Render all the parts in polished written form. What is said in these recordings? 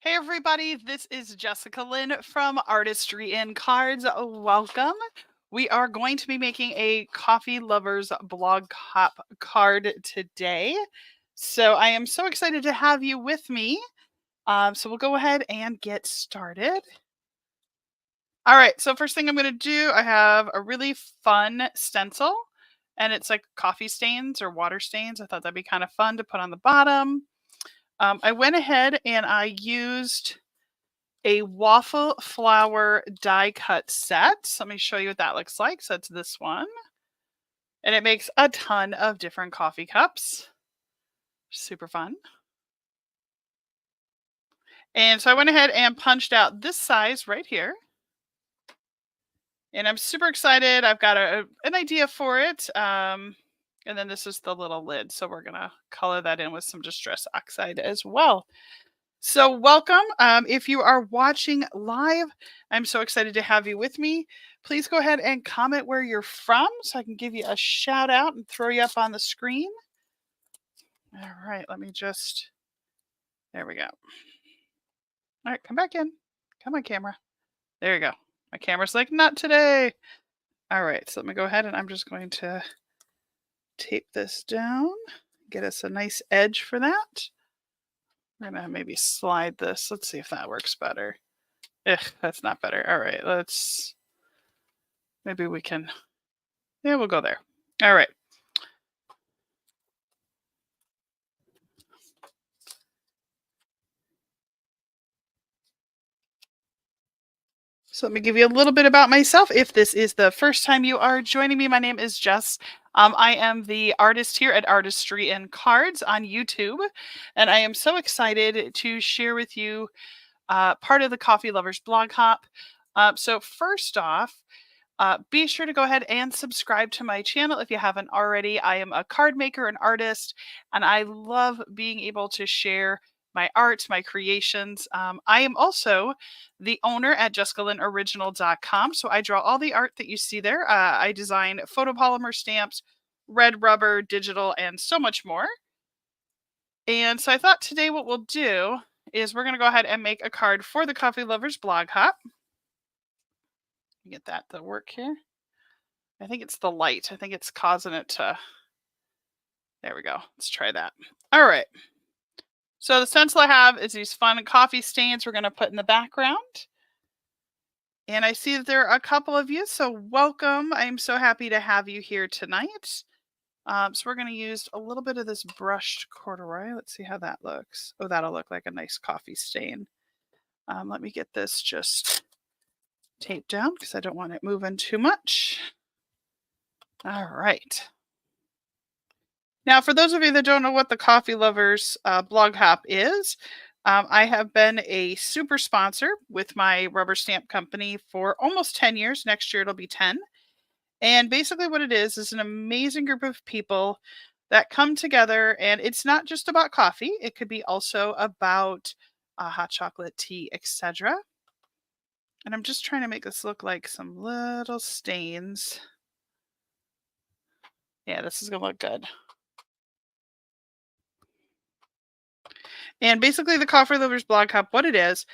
Hey everybody, this is Jessica Lynn from Artistry in Cards. Welcome. We are going to be making a coffee lovers blog hop card today. So I am so excited to have you with me. So we'll go ahead and get started. All right, so first thing I'm going to do, I have a really fun stencil and it's like coffee stains or water stains. I thought that'd be kind of fun to put on the bottom. I went ahead and I used a waffle flower die cut set. Let me show you what that looks like. So it's this one. And it makes a ton of different coffee cups. Super fun. And so I went ahead and punched out this size right here. And I'm super excited. I've got an idea for it. And then this is the little lid. So we're going to color that in with some Distress Oxide as well. So welcome. If you are watching live, I'm so excited to have you with me. Please go ahead and comment where you're from so I can give you a shout out and throw you up on the screen. All right, let me just, there we go. All right, come back in. Come on, camera. There you go. My camera's like, not today. All right, so let me go ahead and I'm just going to tape this down, get us a nice edge for that. We're gonna maybe slide this. Let's see if that works better. That's not better. All right, maybe we can, yeah, we'll go there. All right. So let me give you a little bit about myself. If this is the first time you are joining me, my name is Jess. I am the artist here at Artistry in Cards on YouTube, and I am so excited to share with you part of the Coffee Lovers blog hop. So first off, be sure to go ahead and subscribe to my channel if you haven't already. I am a card maker and artist, and I love being able to share my art, my creations. I am also the owner at jessicalynoriginal.com. So I draw all the art that you see there. I design photopolymer stamps, red rubber, digital, and so much more. And so I thought today what we'll do is we're going to go ahead and make a card for the Coffee Lovers blog hop. Get that to work here. I think it's the light. I think it's causing it to, there we go. Let's try that. All right. So the stencil I have is these fun coffee stains we're going to put in the background. And I see that there are a couple of you, so welcome. I'm so happy to have you here tonight. So we're going to use a little bit of this brushed corduroy. Let's see how that looks. Oh, that'll look like a nice coffee stain. Let me get this just taped down because I don't want it moving too much. All right. Now, for those of you that don't know what the Coffee Lovers blog hop is, I have been a super sponsor with my rubber stamp company for almost 10 years. Next year, it'll be 10. And basically what it is an amazing group of people that come together, and it's not just about coffee. It could be also about hot chocolate, tea, etc. And I'm just trying to make this look like some little stains. Yeah, this is going to look good. And basically the Coffee Lovers blog hop, what it is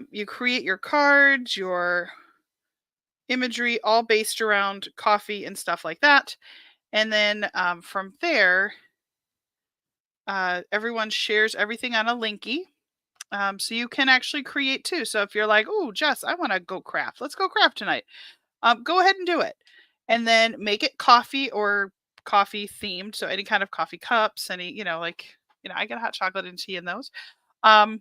you create your cards, your imagery, all based around coffee and stuff like that. And then from there, everyone shares everything on a Linky. So you can actually create too. So if you're like, oh, Jess, I want to go craft. Let's go craft tonight. Go ahead and do it. And then make it coffee or coffee themed. So any kind of coffee cups, any, I get hot chocolate and tea in those. And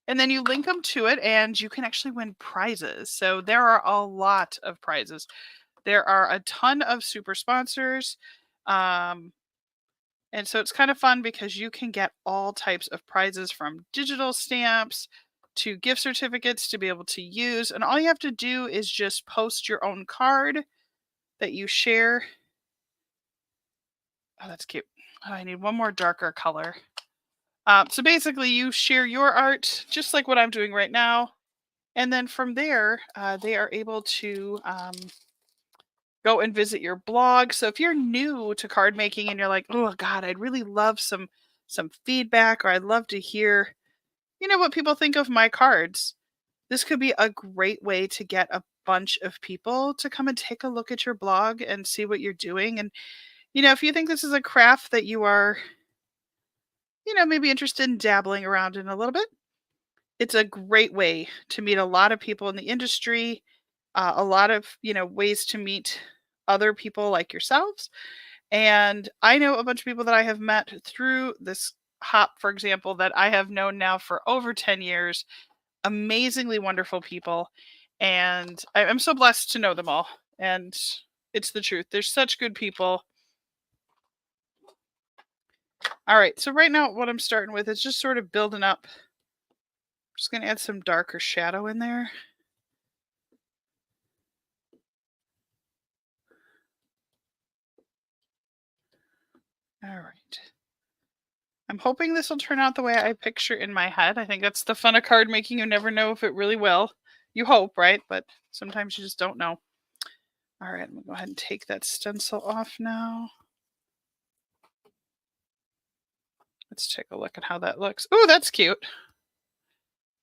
then you link them to it and you can actually win prizes. So there are a lot of prizes. There are a ton of super sponsors. And so it's kind of fun because you can get all types of prizes from digital stamps to gift certificates to be able to use. And all you have to do is just post your own card that you share. Oh, that's cute. Oh, I need one more darker color. So basically you share your art just like what I'm doing right now. And then from there, they are able to go and visit your blog. So if you're new to card making and you're like, oh God, I'd really love some feedback, or I'd love to hear, what people think of my cards. This could be a great way to get a bunch of people to come and take a look at your blog and see what you're doing. And, if you think this is a craft that you are, maybe interested in dabbling around in a little bit, it's a great way to meet a lot of people in the industry, a lot of, ways to meet other people like yourselves. And I know a bunch of people that I have met through this hop, for example, that I have known now for over 10 years. Amazingly wonderful people. And I'm so blessed to know them all. And it's the truth. There's such good people. All right. So right now, what I'm starting with is just sort of building up. I'm just going to add some darker shadow in there. All right. I'm hoping this will turn out the way I picture in my head. I think that's the fun of card making. You never know if it really will. You hope, right? But sometimes you just don't know. All right, I'm going to go ahead and take that stencil off now. Let's take a look at how that looks. Oh, that's cute.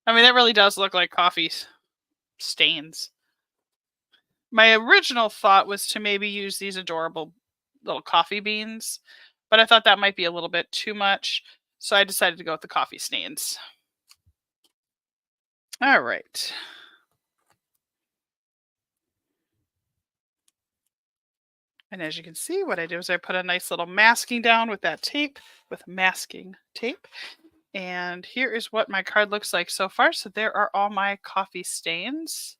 I mean, that really does look like coffee stains. My original thought was to maybe use these adorable little coffee beans, but I thought that might be a little bit too much. So I decided to go with the coffee stains. All right. And as you can see, what I did was I put a nice little masking down with that tape, with masking tape. And here is what my card looks like so far. So there are all my coffee stains.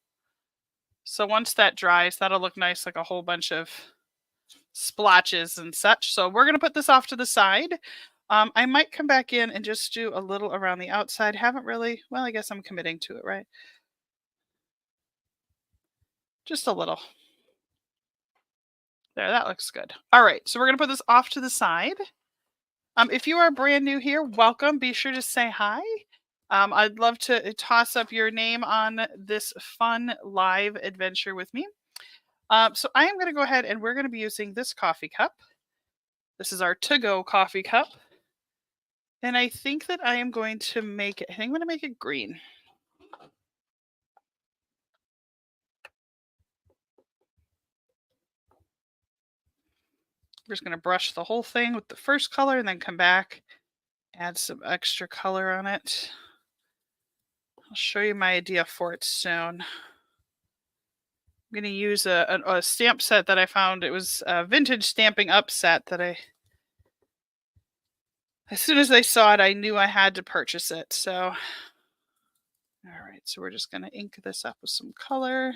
So once that dries, that'll look nice, like a whole bunch of splotches and such. So we're going to put this off to the side. I might come back in and just do a little around the outside. Haven't really, well, I guess I'm committing to it, right? Just a little. There, that looks good. All right, so we're going to put this off to the side. If you are brand new here, welcome. Be sure to say hi. I'd love to toss up your name on this fun live adventure with me. So I am going to go ahead and we're going to be using this coffee cup. This is our to-go coffee cup. And I think that I am going to make it, I think I'm going to make it green. We're just going to brush the whole thing with the first color and then come back, add some extra color on it. I'll show you my idea for it soon. I'm going to use a stamp set that I found. It was a vintage Stampin' Up set that as soon as I saw it, I knew I had to purchase it. So, all right, so we're just going to ink this up with some color.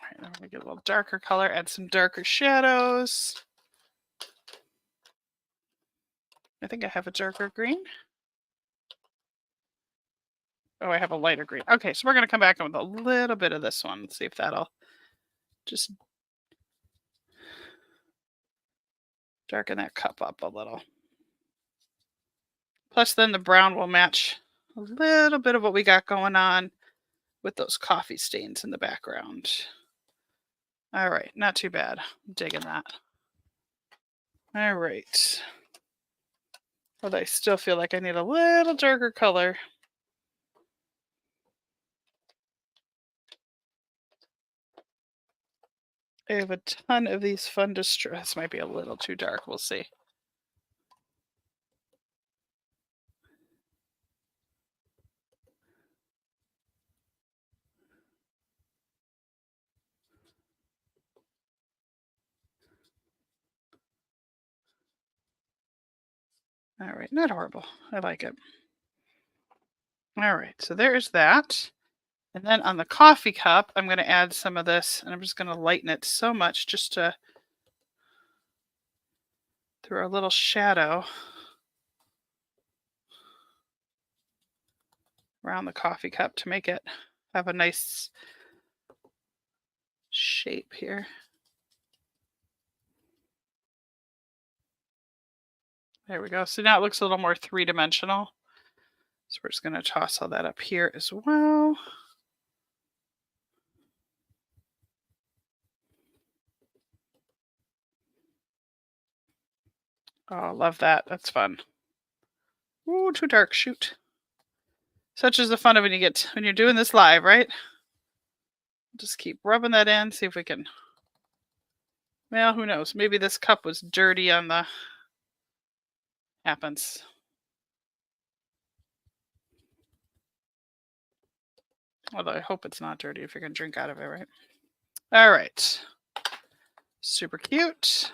All right, then we're going to get a little darker color, add some darker shadows. I think I have a darker green. Oh, I have a lighter green. Okay, so we're going to come back in with a little bit of this one. Let's see if that'll just darken that cup up a little. Plus then the brown will match a little bit of what we got going on with those coffee stains in the background. All right, not too bad. I'm digging that. All right. But I still feel like I need a little darker color. I have a ton of these fun this might be a little too dark. We'll see. All right, not horrible. I like it. All right, so there's that. And then on the coffee cup, I'm going to add some of this, and I'm just going to lighten it so much just to throw a little shadow around the coffee cup to make it have a nice shape here. There we go. So now it looks a little more three-dimensional. So we're just going to toss all that up here as well. Oh, love that. That's fun. Ooh, too dark. Shoot. Such is the fun of when you're doing this live, right? Just keep rubbing that in. See if we can. Well, who knows? Maybe this cup was dirty on the. Happens. Although I hope it's not dirty if you're going to drink out of it, right? All right. Super cute.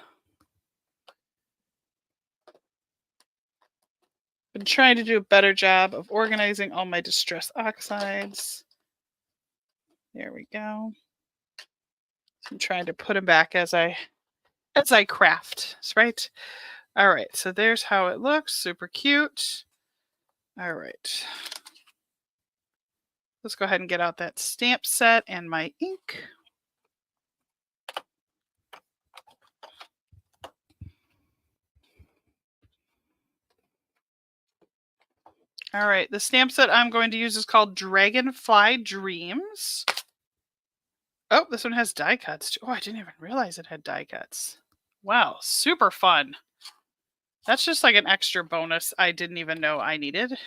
Been trying to do a better job of organizing all my distress oxides. There we go. So I'm trying to put them back as I craft, right? All right, so there's how it looks. Super cute. All right. Let's go ahead and get out that stamp set and my ink. All right, the stamp set I'm going to use is called Dragonfly Dreams. Oh, this one has die cuts too. Oh, I didn't even realize it had die cuts. Wow, super fun. That's just like an extra bonus I didn't even know I needed.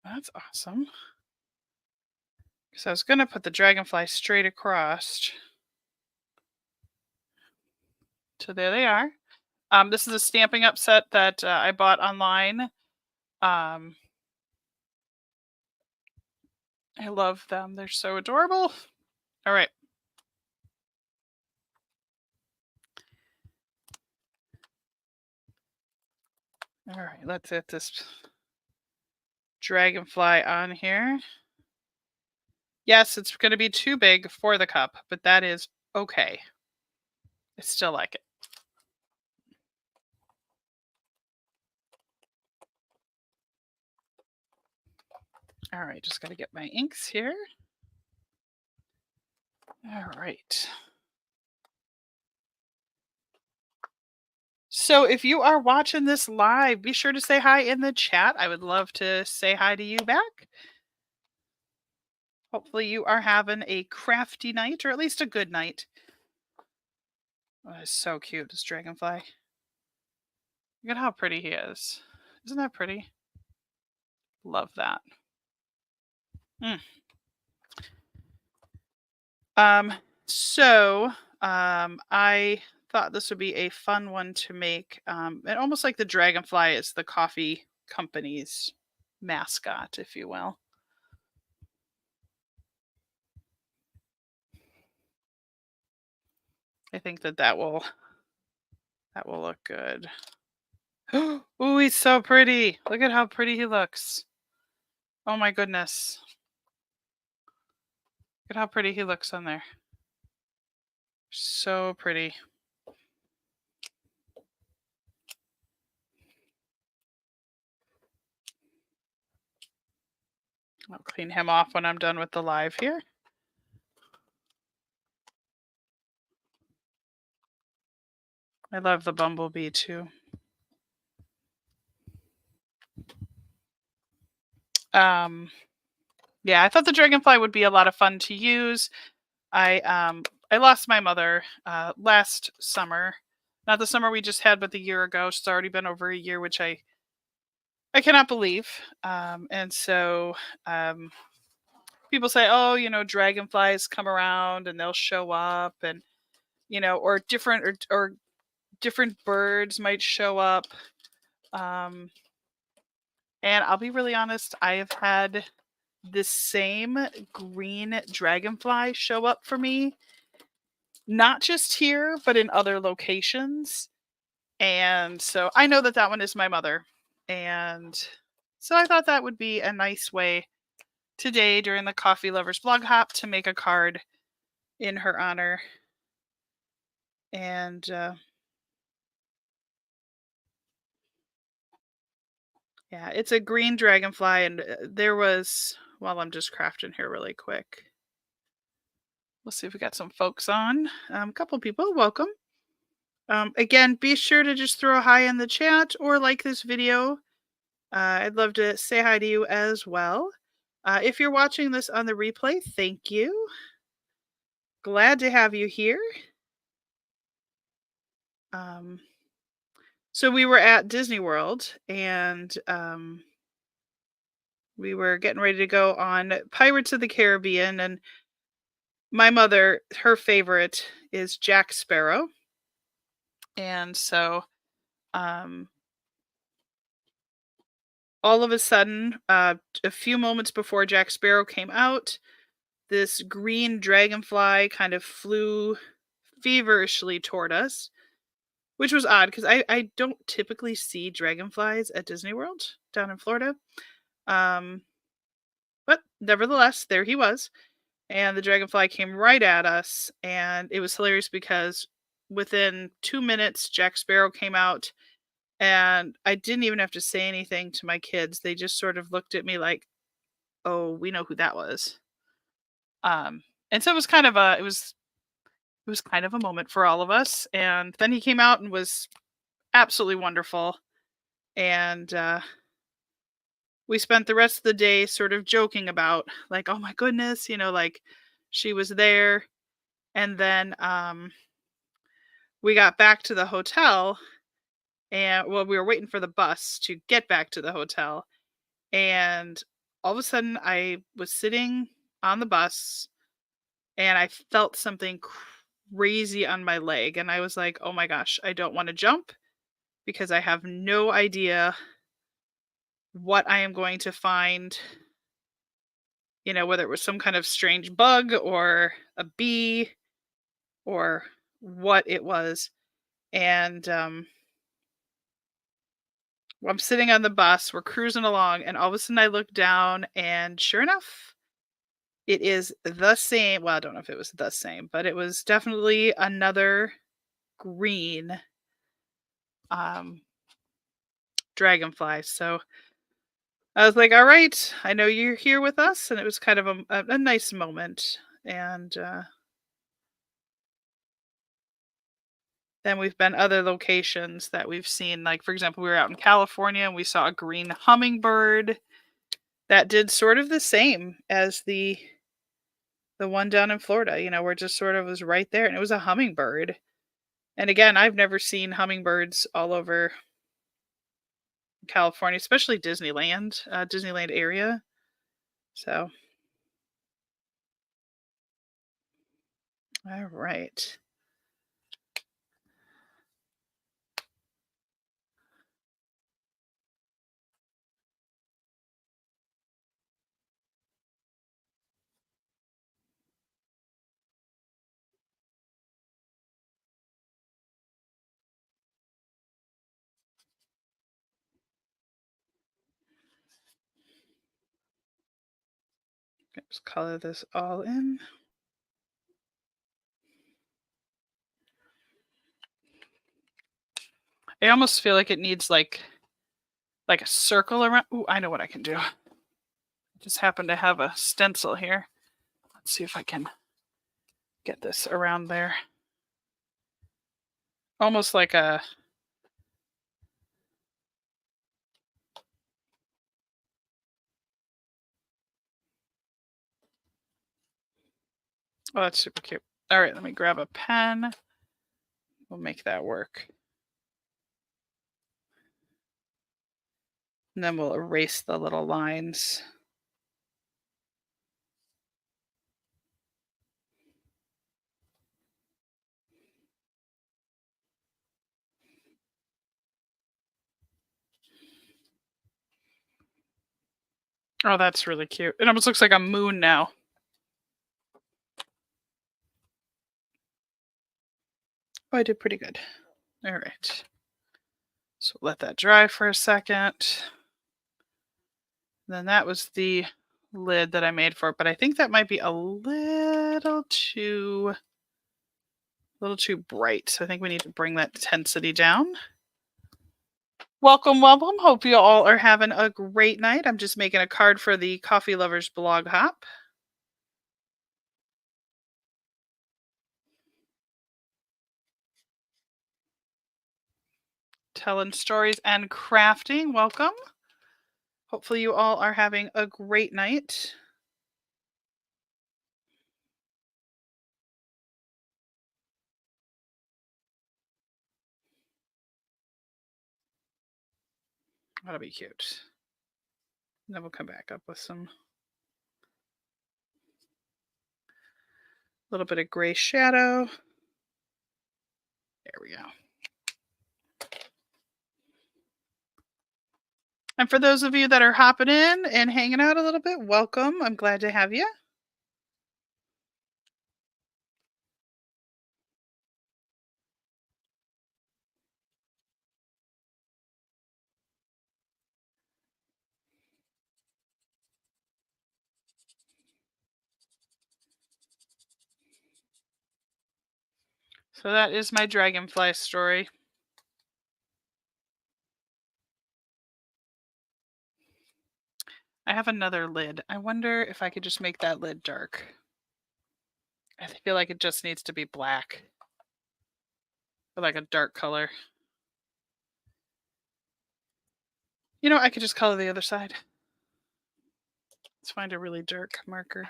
That's awesome. Because I was going to put the dragonfly straight across. So there they are. This is a Stampin' Up set that I bought online. I love them. They're so adorable. All right. All right, let's get this dragonfly on here. Yes, it's going to be too big for the cup, but that is okay. I still like it. All right, just got to get my inks here. All right. So if you are watching this live, be sure to say hi in the chat. I would love to say hi to you back. Hopefully you are having a crafty night, or at least a good night. Oh, it's so cute, this dragonfly. Look at how pretty he is. Isn't that pretty? Love that. I thought this would be a fun one to make. And almost like the dragonfly is the coffee company's mascot, if you will. I think that will look good. Oh, he's so pretty. Look at how pretty he looks. Oh my goodness. Look at how pretty he looks on there. So pretty. I'll clean him off when I'm done with the live here. I love the bumblebee too. Yeah, I thought the dragonfly would be a lot of fun to use. I lost my mother last summer. Not the summer we just had, but the year ago. It's already been over a year, which I cannot believe. And so people say, oh, dragonflies come around and they'll show up, and or different birds might show up. And I'll be really honest, I have had this same green dragonfly show up for me, not just here, but in other locations. And so I know that one is my mother. And so I thought that would be a nice way today during the Coffee Lovers Blog Hop to make a card in her honor. And yeah, it's a green dragonfly. And there was, while I'm just crafting here really quick, we'll see if we got some folks on. A couple people, welcome. Again, be sure to just throw a hi in the chat or like this video. I'd love to say hi to you as well. If you're watching this on the replay, thank you. Glad to have you here. Um, so we were at Disney World and we were getting ready to go on Pirates of the Caribbean, and my mother, her favorite is Jack Sparrow. And so um all of a sudden, a few moments before Jack Sparrow came out, this green dragonfly kind of flew feverishly toward us, which was odd because I don't typically see dragonflies at Disney World down in Florida. Um, but nevertheless, there he was. And the dragonfly came right at us. And it was hilarious because within 2 minutes, Jack Sparrow came out. And I didn't even have to say anything to my kids. They just sort of looked at me like, oh, we know who that was. And so it was kind of a it was kind of a moment for all of us. And then he came out and was absolutely wonderful. And we spent the rest of the day sort of joking about like, oh my goodness, like she was there. And then we got back to the hotel, and well, we were waiting for the bus to get back to the hotel. And all of a sudden I was sitting on the bus and I felt something crazy on my leg. And I was like, oh my gosh, I don't want to jump because I have no idea what I am going to find, whether it was some kind of strange bug or a bee or what it was. And I'm sitting on the bus, we're cruising along, and all of a sudden I look down, and sure enough, it is the same. Well, I don't know if it was the same, but it was definitely another green um, dragonfly. So I was like, all right, I know you're here with us. And it was kind of a nice moment. And then we've been other locations that we've seen. Like, for example, we were out in California and we saw a green hummingbird that did sort of the same as the one down in Florida, where it just sort of was right there. And it was a hummingbird. And again, I've never seen hummingbirds all over California, especially Disneyland area. So, all right. Let's color this all in. I almost feel like it needs like a circle around. Ooh, I know what I can do. I just happen to have a stencil here. Let's see if I can get this around there. Almost like a oh, that's super cute. All right, let me grab a pen. We'll make that work. And then we'll erase the little lines. Oh, that's really cute. It almost looks like a moon now. Oh, I did pretty good. All right. So let that dry for a second. Then that was the lid that I made for it, but I think that might be a little too bright. So I think we need to bring that intensity down. Welcome, welcome. Hope you all are having a great night. I'm just making a card for the Coffee Lovers blog hop. telling stories and crafting. Welcome. Hopefully you all are having a great night. That'll be cute. And then we'll come back up with some little bit of gray shadow. There we go. And for those of you that are hopping in and hanging out a little bit, welcome. I'm glad to have you. So that is my dragonfly story. I have another lid. I wonder if I could just make that lid dark. I feel like it just needs to be black. Or like a dark color. You know, I could just color the other side. Let's find a really dark marker.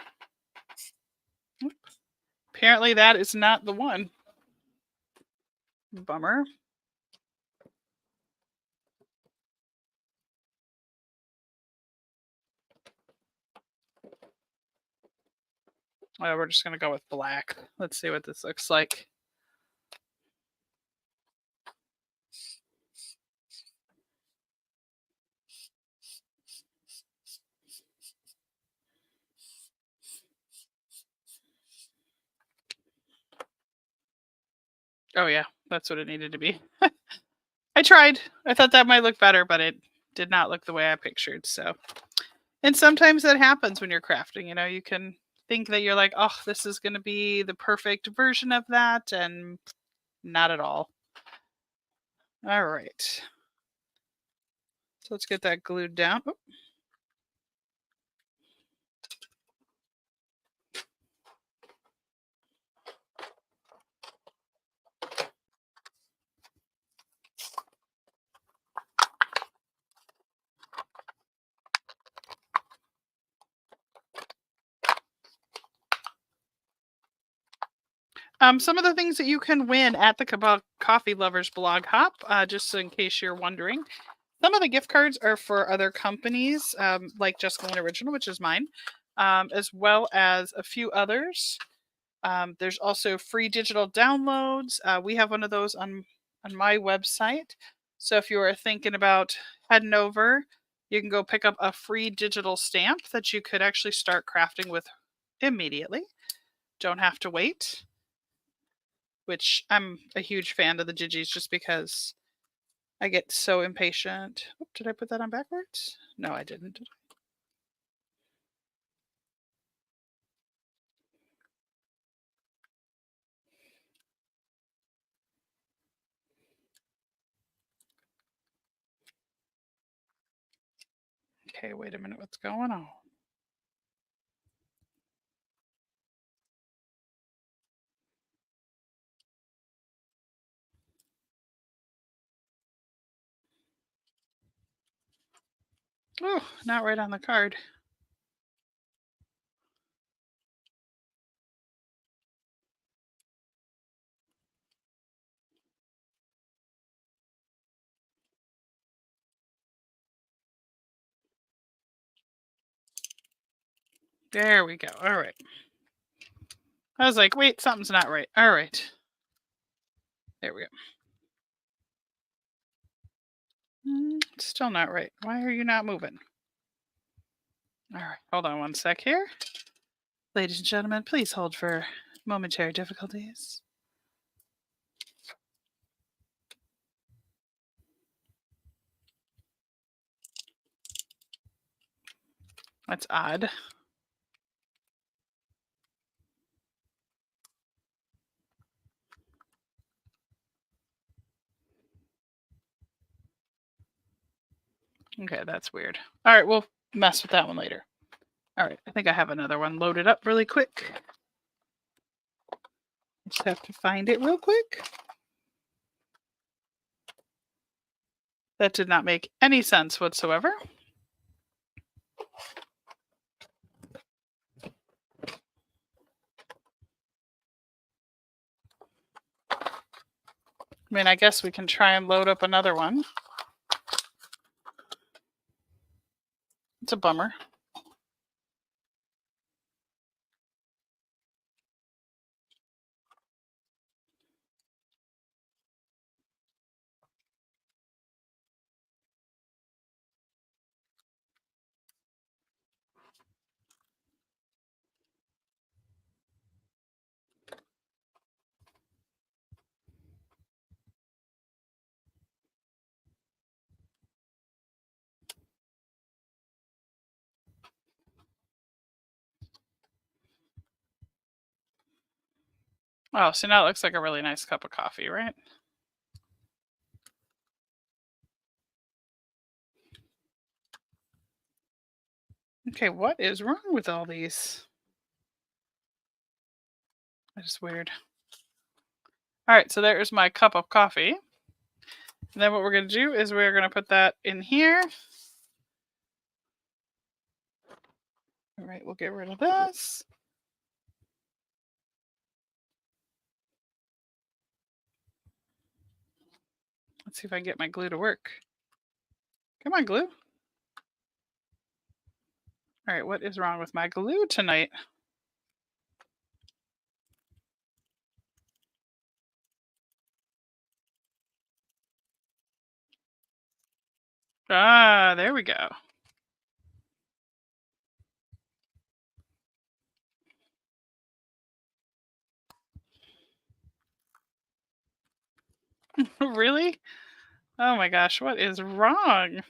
Oop. Apparently that is not the one. Bummer. Oh, we're just going to go with black. Let's see what this looks like. Oh yeah, that's what it needed to be. I tried. I thought that might look better, but it did not look the way I pictured. So, and sometimes that happens when you're crafting. You know, you can think that you're like, oh, this is going to be the perfect version of that, and not at all. All right. So let's get that glued down. Some of the things that you can win at the Coffee Lovers blog hop, just in case you're wondering. Some of the gift cards are for other companies, like Just Glen Original, which is mine, as well as a few others. There's also free digital downloads. We have one of those on my website. So if you are thinking about heading over, you can go pick up a free digital stamp that you could actually start crafting with immediately. Don't have to wait. Which I'm a huge fan of the Gigis just because I get so impatient. Oh, did I put that on backwards? No, I didn't. Okay, wait a minute. What's going on? Oh, not right on the card. There we go. All right. I was like, wait, something's not right. All right. There we go. Still not right. Why are you not moving? All right. Hold on one sec here. Ladies and gentlemen, please hold for momentary difficulties. That's odd. Okay, that's weird. All right, we'll mess with that one later. All right, I think I have another one loaded up really quick. Just have to find it real quick. That did not make any sense whatsoever. I mean, I guess we can try and load up another one. It's a bummer. Oh, so now it looks like a really nice cup of coffee, right? Okay, what is wrong with all these? That is weird. All right, so there's my cup of coffee. And then what we're going to do is we're going to put that in here. All right, we'll get rid of this. Let's see if I can get my glue to work. Come on, glue. All right, what is wrong with my glue tonight? Ah, there we go. Really? Oh my gosh, what is wrong?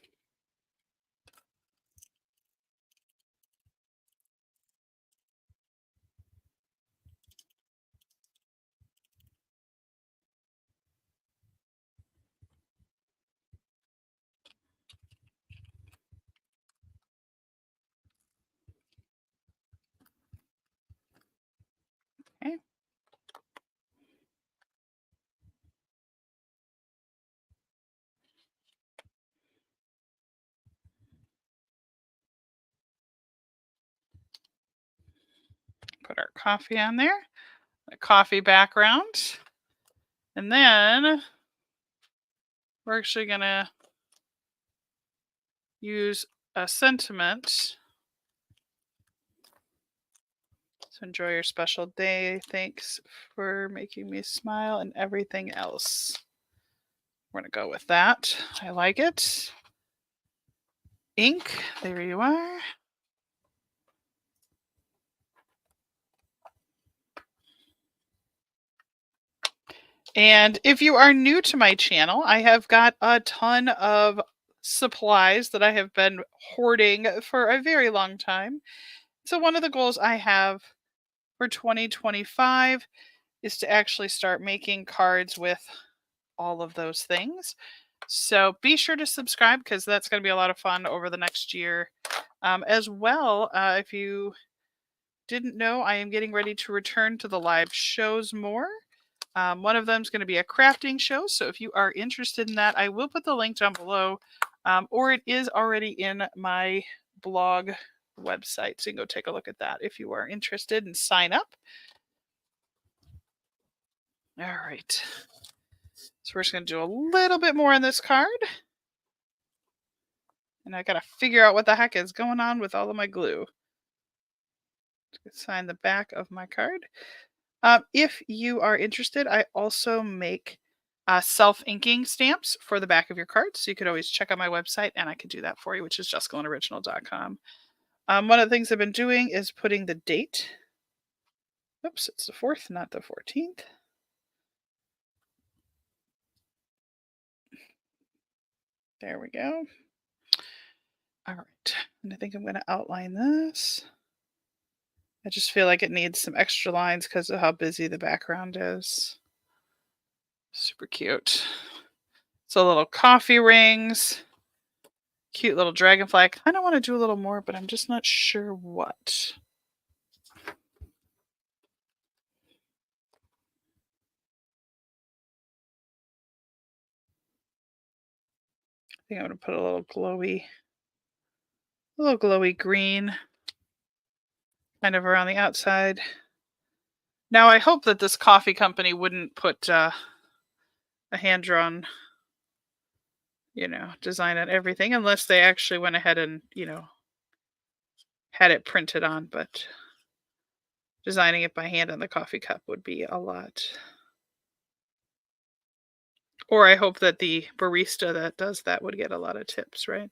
Okay. Put our coffee on there, a coffee background. And then we're actually going to use a sentiment. So enjoy your special day. Thanks for making me smile and everything else. We're going to go with that. I like it. Ink. There you are. And if you are new to my channel, I have got a ton of supplies that I have been hoarding for a very long time. So one of the goals I have for 2025 is to actually start making cards with all of those things. So be sure to subscribe because that's going to be a lot of fun over the next year. As well, if you didn't know, I am getting ready to return to the live shows more. One of them is going to be a crafting show. So if you are interested in that, I will put the link down below, or it is already in my blog website. So you can go take a look at that if you are interested and sign up. All right. So we're just going to do a little bit more on this card. And I got to figure out what the heck is going on with all of my glue. Sign the back of my card. If you are interested, I also make self-inking stamps for the back of your cards. So you could always check out my website and I could do that for you, which is justglenoriginal.com. One of the things I've been doing is putting the date. Oops, it's the 4th, not the 14th. There we go. All right, and I think I'm going to outline this. I just feel like it needs some extra lines because of how busy the background is. Super cute. So little coffee rings. Cute little dragonfly. I kind of want to do a little more, but I'm just not sure what. think I'm gonna put a little glowy green kind of around the outside. Now I hope that this coffee company wouldn't put a hand-drawn, design on everything unless they actually went ahead and, had it printed on, but designing it by hand on the coffee cup would be a lot. Or I hope that the barista that does that would get a lot of tips, right?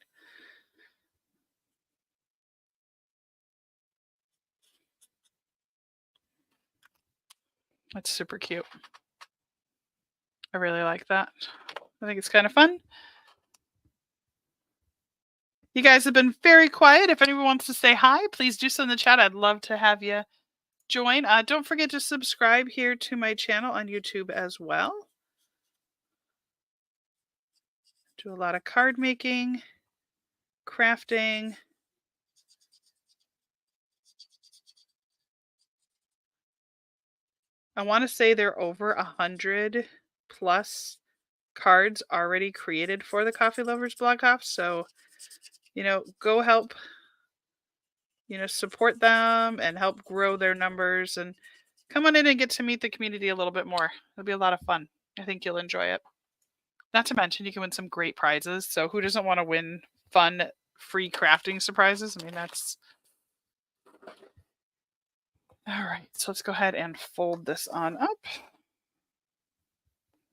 That's super cute. I really like that. I think it's kind of fun. You guys have been very quiet. If anyone wants to say hi, please do so in the chat. I'd love to have you join. Don't forget to subscribe here to my channel on YouTube as well. Do a lot of card making, crafting. I want to say there are over 100 plus cards already created for the Coffee Lovers Blog Off. So, go help, support them and help grow their numbers and come on in and get to meet the community a little bit more. It'll be a lot of fun. I think you'll enjoy it. Not to mention, you can win some great prizes. So, who doesn't want to win fun, free crafting surprises? I mean, that's. All right. So, let's go ahead and fold this on up.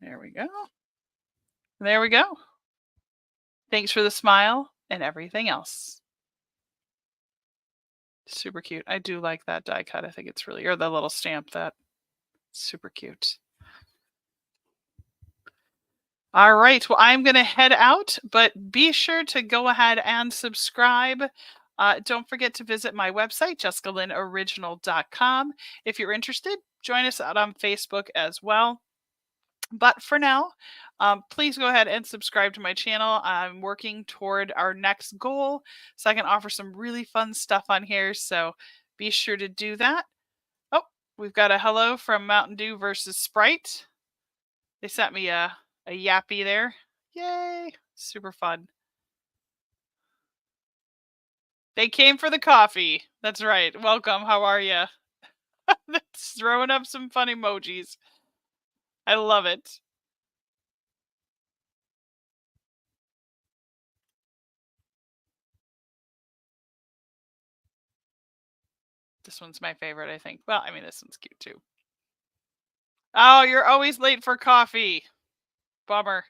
There we go. There we go. Thanks for the smile and everything else. Super cute. I do like that die cut. I think it's really, or the little stamp, that super cute. All right. Well, I'm going to head out, but be sure to go ahead and subscribe. Don't forget to visit my website, jessicalynoriginal.com. If you're interested, join us out on Facebook as well. But for now, please go ahead and subscribe to my channel. I'm working toward our next goal, so I can offer some really fun stuff on here. So be sure to do that. Oh, we've got a hello from Mountain Dew versus Sprite. They sent me a yappy there. Yay! Super fun. They came for the coffee. That's right. Welcome. How are you? That's throwing up some fun emojis. I love it. This one's my favorite, I think. Well, I mean, this one's cute too. Oh, you're always late for coffee. Bummer.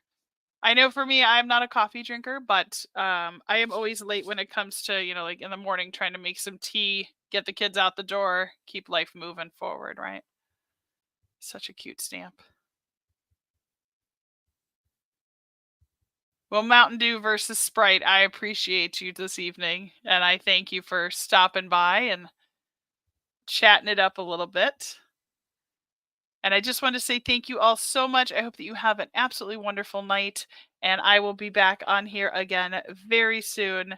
I know for me, I'm not a coffee drinker, but I am always late when it comes to, like in the morning trying to make some tea, get the kids out the door, keep life moving forward, right? Such a cute stamp. Well, Mountain Dew versus Sprite, I appreciate you this evening, and I thank you for stopping by and chatting it up a little bit. And I just want to say thank you all so much. I hope that you have an absolutely wonderful night, and I will be back on here again very soon.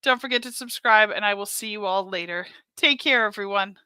Don't forget to subscribe, and I will see you all later. Take care, everyone.